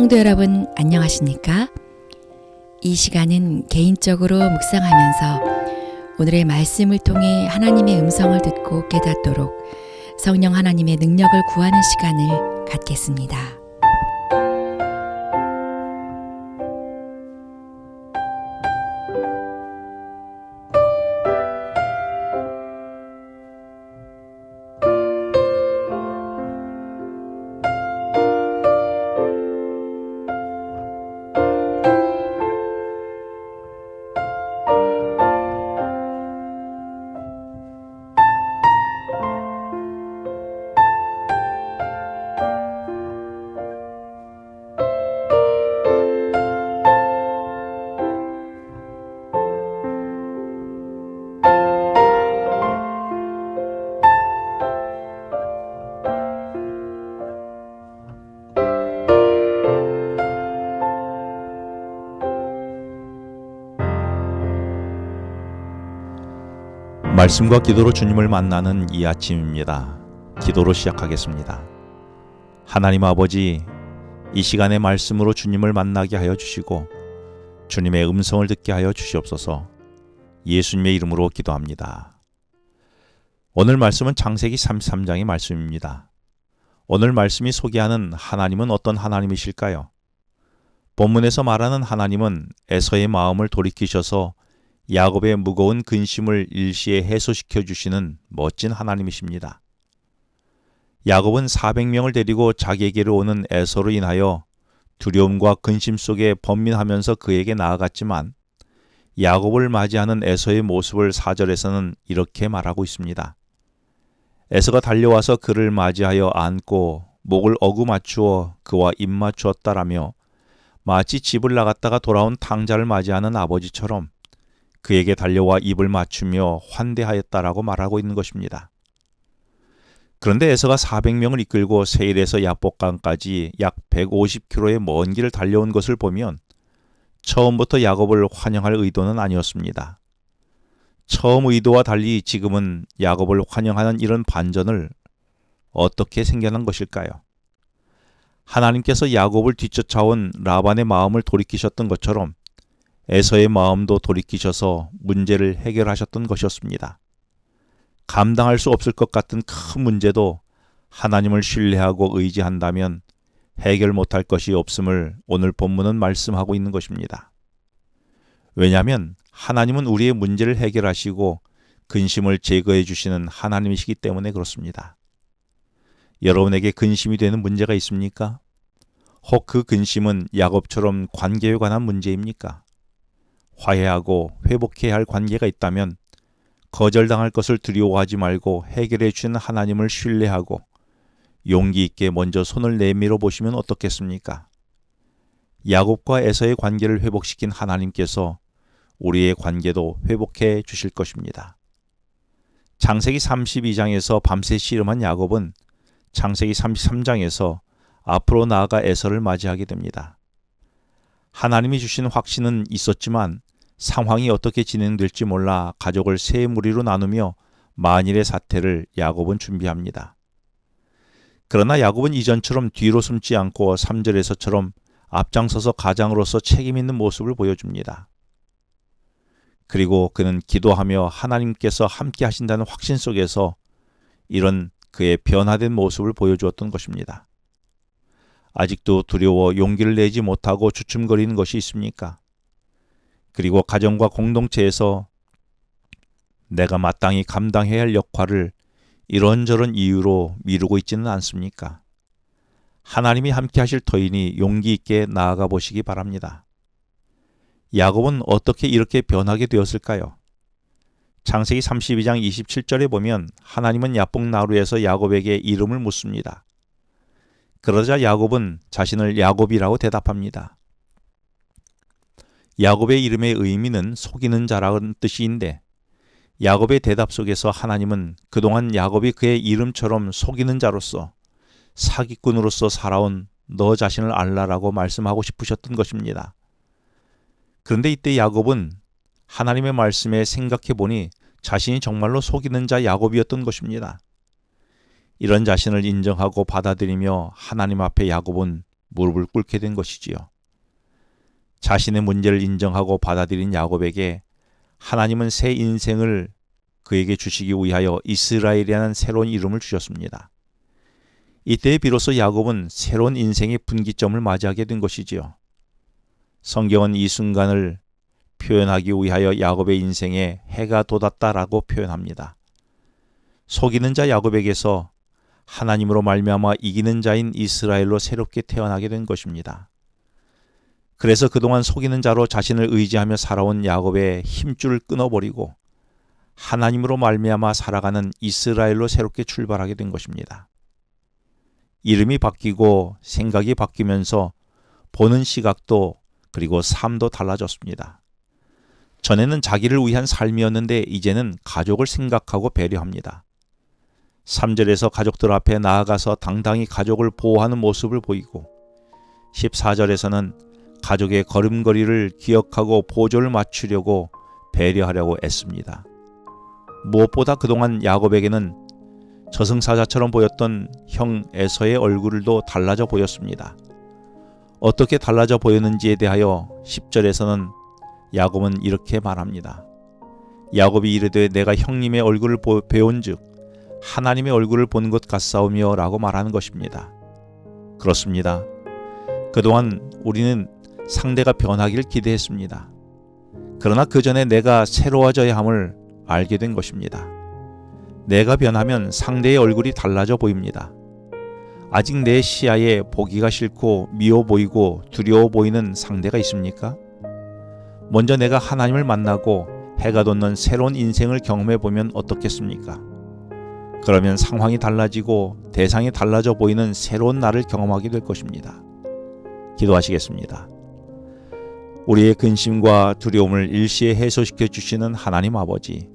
성도 여러분 안녕하십니까? 이 시간은 개인적으로 묵상하면서 오늘의 말씀을 통해 하나님의 음성을 듣고 깨닫도록 성령 하나님의 능력을 구하는 시간을 갖겠습니다. 말씀과 기도로 주님을 만나는 이 아침입니다. 기도로 시작하겠습니다. 하나님 아버지, 이 시간에 말씀으로 주님을 만나게 하여 주시고 주님의 음성을 듣게 하여 주시옵소서. 예수님의 이름으로 기도합니다. 오늘 말씀은 창세기 33장의 말씀입니다. 오늘 말씀이 소개하는 하나님은 어떤 하나님이실까요? 본문에서 말하는 하나님은 에서의 마음을 돌이키셔서 야곱의 무거운 근심을 일시에 해소시켜 주시는 멋진 하나님이십니다. 야곱은 400명을 데리고 자기에게로 오는 에서로 인하여 두려움과 근심 속에 번민하면서 그에게 나아갔지만 야곱을 맞이하는 에서의 모습을 4절에서는 이렇게 말하고 있습니다. 에서가 달려와서 그를 맞이하여 안고 목을 어루맞추어 그와 입 맞추었다라며 마치 집을 나갔다가 돌아온 탕자를 맞이하는 아버지처럼 그에게 달려와 입을 맞추며 환대하였다라고 말하고 있는 것입니다. 그런데 에서가 400명을 이끌고 세일에서 야복강까지 약 150km의 먼 길을 달려온 것을 보면 처음부터 야곱을 환영할 의도는 아니었습니다. 처음 의도와 달리 지금은 야곱을 환영하는 이런 반전을 어떻게 생겨난 것일까요? 하나님께서 야곱을 뒤쫓아온 라반의 마음을 돌이키셨던 것처럼 에서의 마음도 돌이키셔서 문제를 해결하셨던 것이었습니다. 감당할 수 없을 것 같은 큰 문제도 하나님을 신뢰하고 의지한다면 해결 못할 것이 없음을 오늘 본문은 말씀하고 있는 것입니다. 왜냐하면 하나님은 우리의 문제를 해결하시고 근심을 제거해 주시는 하나님이시기 때문에 그렇습니다. 여러분에게 근심이 되는 문제가 있습니까? 혹 그 근심은 야곱처럼 관계에 관한 문제입니까? 화해하고 회복해야 할 관계가 있다면 거절당할 것을 두려워하지 말고 해결해 주시는 하나님을 신뢰하고 용기 있게 먼저 손을 내밀어 보시면 어떻겠습니까? 야곱과 에서의 관계를 회복시킨 하나님께서 우리의 관계도 회복해 주실 것입니다. 창세기 32장에서 밤새 씨름한 야곱은 창세기 33장에서 앞으로 나아가 에서를 맞이하게 됩니다. 하나님이 주신 확신은 있었지만 상황이 어떻게 진행될지 몰라 가족을 세 무리로 나누며 만일의 사태를 야곱은 준비합니다. 그러나 야곱은 이전처럼 뒤로 숨지 않고 3절에서처럼 앞장서서 가장으로서 책임 있는 모습을 보여줍니다. 그리고 그는 기도하며 하나님께서 함께 하신다는 확신 속에서 이런 그의 변화된 모습을 보여주었던 것입니다. 아직도 두려워 용기를 내지 못하고 주춤거리는 것이 있습니까? 그리고 가정과 공동체에서 내가 마땅히 감당해야 할 역할을 이런저런 이유로 미루고 있지는 않습니까? 하나님이 함께 하실 터이니 용기 있게 나아가 보시기 바랍니다. 야곱은 어떻게 이렇게 변하게 되었을까요? 창세기 32장 27절에 보면 하나님은 야복나루에서 야곱에게 이름을 묻습니다. 그러자 야곱은 자신을 야곱이라고 대답합니다. 야곱의 이름의 의미는 속이는 자라는 뜻인데 야곱의 대답 속에서 하나님은 그동안 야곱이 그의 이름처럼 속이는 자로서 사기꾼으로서 살아온 너 자신을 알라라고 말씀하고 싶으셨던 것입니다. 그런데 이때 야곱은 하나님의 말씀에 생각해 보니 자신이 정말로 속이는 자 야곱이었던 것입니다. 이런 자신을 인정하고 받아들이며 하나님 앞에 야곱은 무릎을 꿇게 된 것이지요. 자신의 문제를 인정하고 받아들인 야곱에게 하나님은 새 인생을 그에게 주시기 위하여 이스라엘이라는 새로운 이름을 주셨습니다. 이때 비로소 야곱은 새로운 인생의 분기점을 맞이하게 된 것이지요. 성경은 이 순간을 표현하기 위하여 야곱의 인생에 해가 돋았다라고 표현합니다. 속이는 자 야곱에게서 하나님으로 말미암아 이기는 자인 이스라엘로 새롭게 태어나게 된 것입니다. 그래서 그동안 속이는 자로 자신을 의지하며 살아온 야곱의 힘줄을 끊어버리고 하나님으로 말미암아 살아가는 이스라엘로 새롭게 출발하게 된 것입니다. 이름이 바뀌고 생각이 바뀌면서 보는 시각도 그리고 삶도 달라졌습니다. 전에는 자기를 위한 삶이었는데 이제는 가족을 생각하고 배려합니다. 3절에서 가족들 앞에 나아가서 당당히 가족을 보호하는 모습을 보이고 14절에서는 가족의 걸음걸이를 기억하고 보조를 맞추려고 배려하려고 애씁니다. 무엇보다 그동안 야곱에게는 저승사자처럼 보였던 형 에서의 얼굴도 달라져 보였습니다. 어떻게 달라져 보였는지에 대하여 10절에서는 야곱은 이렇게 말합니다. 야곱이 이르되 내가 형님의 얼굴을 배운즉 하나님의 얼굴을 본 것 같사오며 라고 말하는 것입니다. 그렇습니다. 그동안 우리는 상대가 변하기를 기대했습니다. 그러나 그 전에 내가 새로워져야 함을 알게 된 것입니다. 내가 변하면 상대의 얼굴이 달라져 보입니다. 아직 내 시야에 보기가 싫고 미워 보이고 두려워 보이는 상대가 있습니까? 먼저 내가 하나님을 만나고 해가 돋는 새로운 인생을 경험해 보면 어떻겠습니까? 그러면 상황이 달라지고 대상이 달라져 보이는 새로운 나를 경험하게 될 것입니다. 기도하시겠습니다. 우리의 근심과 두려움을 일시에 해소시켜 주시는 하나님 아버지,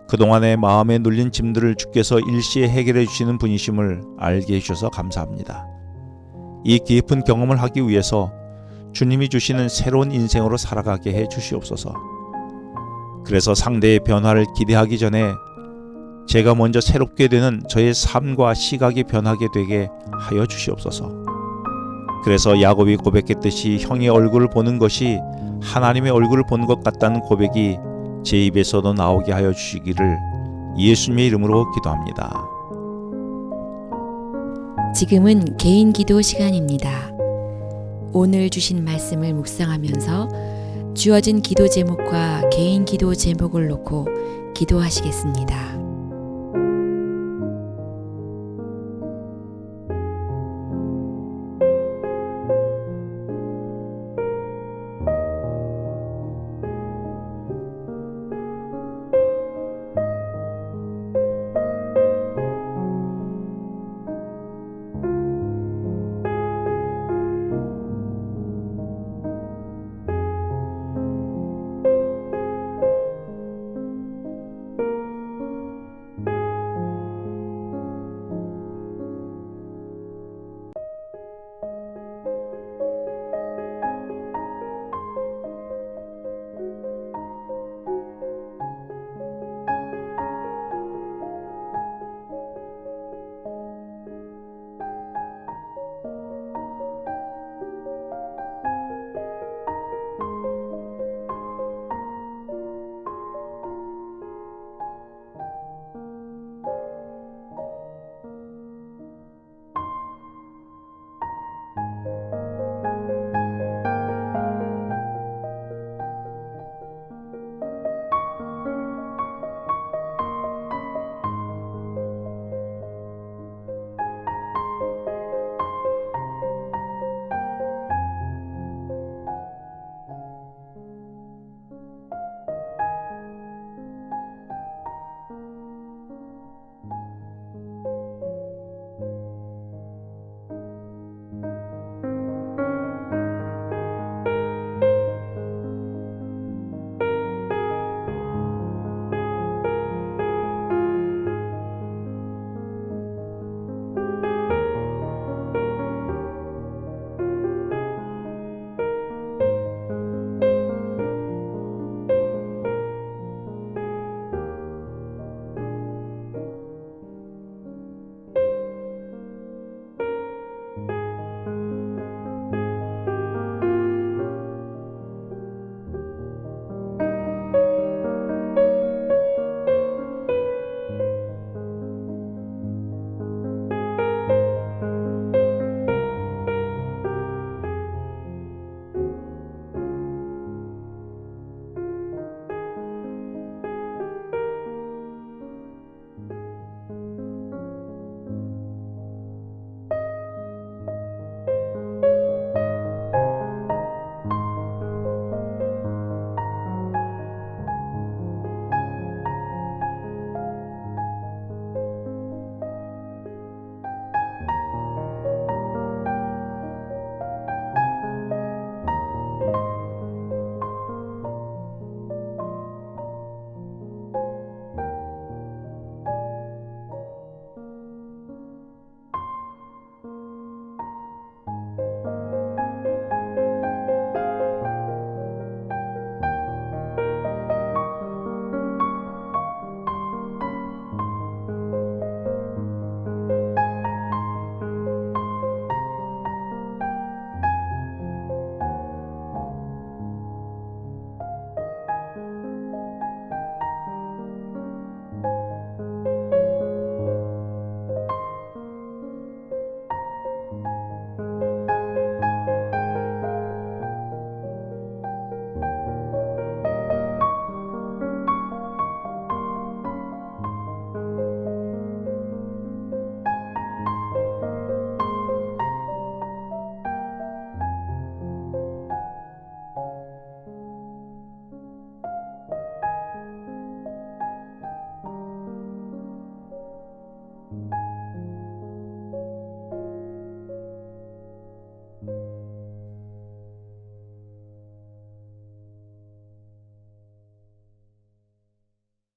그동안의 마음에 눌린 짐들을 주께서 일시에 해결해 주시는 분이심을 알게 해주셔서 감사합니다. 이 깊은 경험을 하기 위해서 주님이 주시는 새로운 인생으로 살아가게 해 주시옵소서. 그래서 상대의 변화를 기대하기 전에 제가 먼저 새롭게 되는 저의 삶과 시각이 변하게 되게 하여 주시옵소서. 그래서 야곱이 고백했듯이 형의 얼굴을 보는 것이 하나님의 얼굴을 보는 것 같다는 고백이 제 입에서도 나오게 하여 주시기를 예수님의 이름으로 기도합니다. 지금은 개인 기도 시간입니다. 오늘 주신 말씀을 묵상하면서 주어진 기도 제목과 개인 기도 제목을 놓고 기도하시겠습니다.